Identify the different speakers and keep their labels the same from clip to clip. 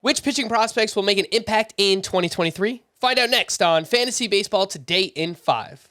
Speaker 1: Which pitching prospects will make an impact in 2023? Find out next on Fantasy Baseball Today in 5.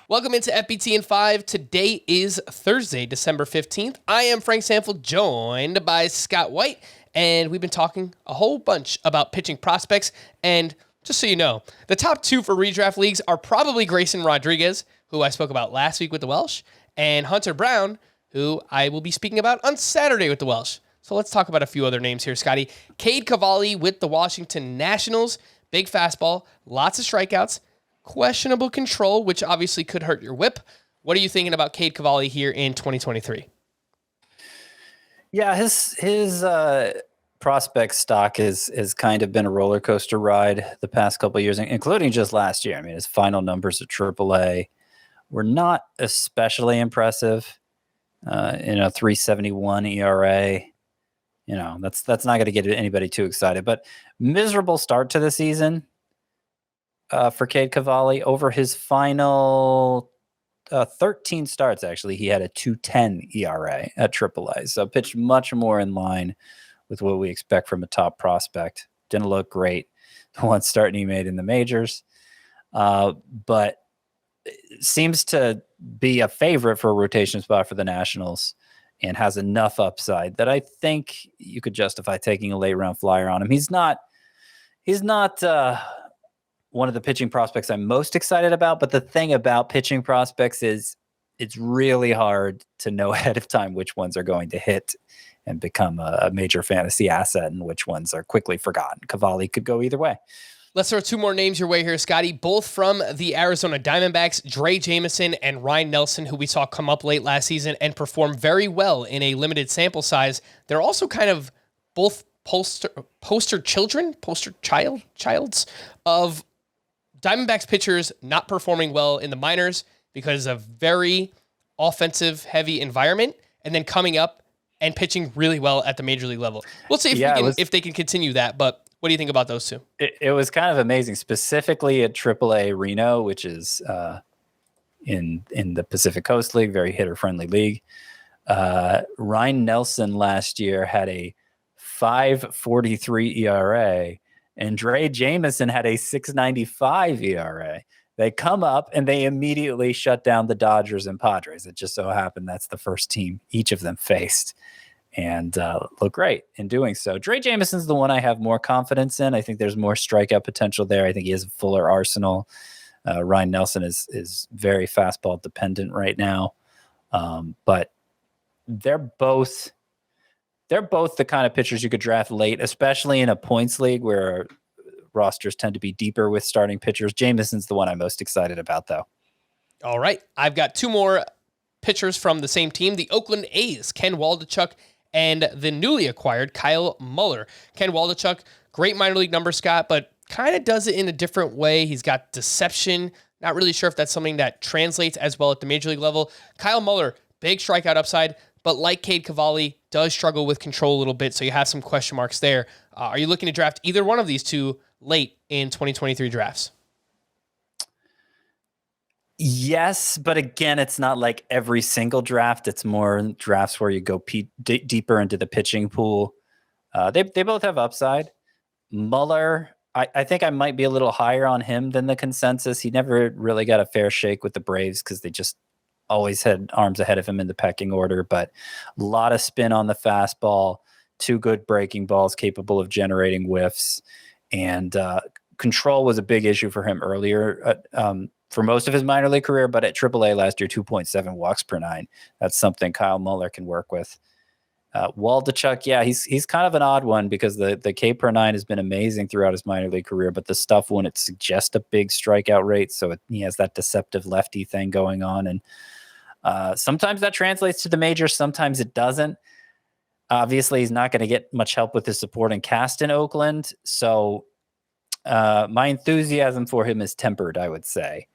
Speaker 1: Welcome into FBT in 5. Today is Thursday, December 15th. I am Frank Sanford, joined by Scott White, and we've been talking a whole bunch about pitching prospects. And just so you know, the top two for redraft leagues are probably Grayson Rodriguez, who I spoke about last week with the Welsh, and Hunter Brown, who I will be speaking about on Saturday with the Welsh. So let's talk about a few other names here, Scotty. Cade Cavalli with the Washington Nationals. Big fastball, lots of strikeouts, questionable control, which obviously could hurt your whip. What are you thinking about Cade Cavalli here in 2023?
Speaker 2: Yeah, his prospect stock has kind of been a roller coaster ride the past couple of years, including just last year. I mean, his final numbers at AAA were not especially impressive. 3.71 ERA. That's not going to get anybody too excited. But miserable start to the season for Cade Cavalli. Over his final 13 starts, actually, he had a 2.10 ERA at AAA. So pitched much more in line with what we expect from a top prospect. Didn't look great the one start he made in the majors, but seems to be a favorite for a rotation spot for the Nationals and has enough upside that I think you could justify taking a late round flyer on him. He's not one of the pitching prospects I'm most excited about, but the thing about pitching prospects is it's really hard to know ahead of time which ones are going to hit and become a major fantasy asset and which ones are quickly forgotten. Cavalli could go either way.
Speaker 1: Let's throw two more names your way here, Scotty, both from the Arizona Diamondbacks, Drey Jameson and Ryne Nelson, who we saw come up late last season and perform very well in a limited sample size. They're also kind of both poster childs of Diamondbacks pitchers not performing well in the minors because of very offensive heavy environment, and then coming up and pitching really well at the major league level. We'll see if they can continue that, but what do you think about those two?
Speaker 2: It was kind of amazing, specifically at AAA Reno, which is in the Pacific Coast League, very hitter-friendly league. Ryne Nelson last year had a 5.43 ERA, and Drey Jameson had a 6.95 ERA. They come up and they immediately shut down the Dodgers and Padres. It just so happened that's the first team each of them faced, and look great in doing so. Drey Jameson's the one I have more confidence in. I think there's more strikeout potential there. I think he has a fuller arsenal. Ryne Nelson is very fastball dependent right now, but they're both the kind of pitchers you could draft late, especially in a points league where rosters tend to be deeper with starting pitchers. Jameson's the one I'm most excited about, though.
Speaker 1: All right, I've got two more pitchers from the same team, the Oakland A's, Ken Waldichuk and the newly acquired Kyle Muller. Ken Waldichuk, great minor league number, Scott, but kind of does it in a different way. He's got deception. Not really sure if that's something that translates as well at the major league level. Kyle Muller, big strikeout upside, but like Cade Cavalli, does struggle with control a little bit, so you have some question marks there. Are you looking to draft either one of these two late in 2023 drafts?
Speaker 2: Yes, but again, it's not like every single draft. It's more drafts where you go deeper into the pitching pool. They both have upside. Muller, I think I might be a little higher on him than the consensus. He never really got a fair shake with the Braves because they just always had arms ahead of him in the pecking order, but a lot of spin on the fastball, two good breaking balls capable of generating whiffs, and control was a big issue for him earlier for most of his minor league career, but at AAA last year, 2.7 walks per nine. That's something Kyle Muller can work with. Waldichuk, yeah, he's kind of an odd one because the K per nine has been amazing throughout his minor league career, but the stuff wouldn't suggest a big strikeout rate, so he has that deceptive lefty thing going on, and sometimes that translates to the majors, sometimes it doesn't. Obviously, he's not going to get much help with his supporting cast in Oakland, so my enthusiasm for him is tempered, I would say.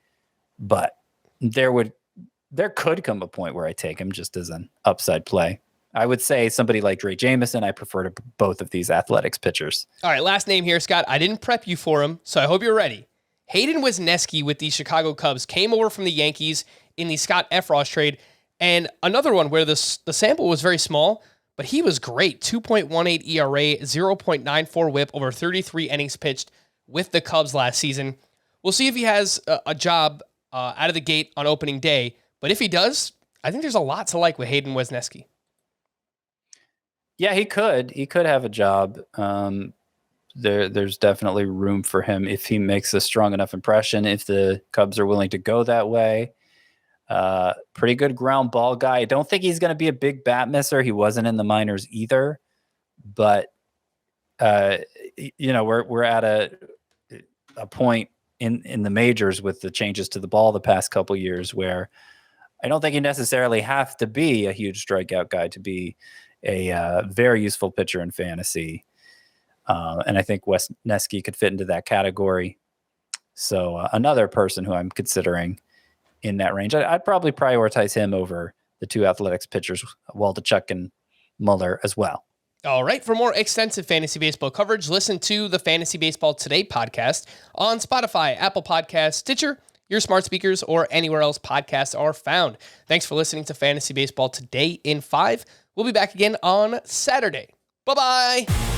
Speaker 2: But there could come a point where I take him just as an upside play. I would say somebody like Drey Jameson, I prefer to both of these Athletics pitchers.
Speaker 1: All right, last name here, Scott. I didn't prep you for him, so I hope you're ready. Hayden Wesneski with the Chicago Cubs came over from the Yankees in the Scott Efros trade. And another one where the sample was very small, but he was great. 2.18 ERA, 0.94 whip over 33 innings pitched with the Cubs last season. We'll see if he has a job out of the gate on opening day. But if he does, I think there's a lot to like with Hayden Wesneski.
Speaker 2: Yeah, he could. He could have a job. There's definitely room for him if he makes a strong enough impression, if the Cubs are willing to go that way. Pretty good ground ball guy. I don't think he's going to be a big bat misser. He wasn't in the minors either, but we're at a point in the majors with the changes to the ball the past couple years where I don't think you necessarily have to be a huge strikeout guy to be a very useful pitcher in fantasy. And I think Wesneski could fit into that category. So another person who I'm considering in that range, I'd probably prioritize him over the two Athletics pitchers, Waldichuk and Muller as well.
Speaker 1: All right. For more extensive fantasy baseball coverage, listen to the Fantasy Baseball Today podcast on Spotify, Apple Podcasts, Stitcher, your smart speakers, or anywhere else podcasts are found. Thanks for listening to Fantasy Baseball Today in 5. We'll be back again on Saturday. Bye-bye.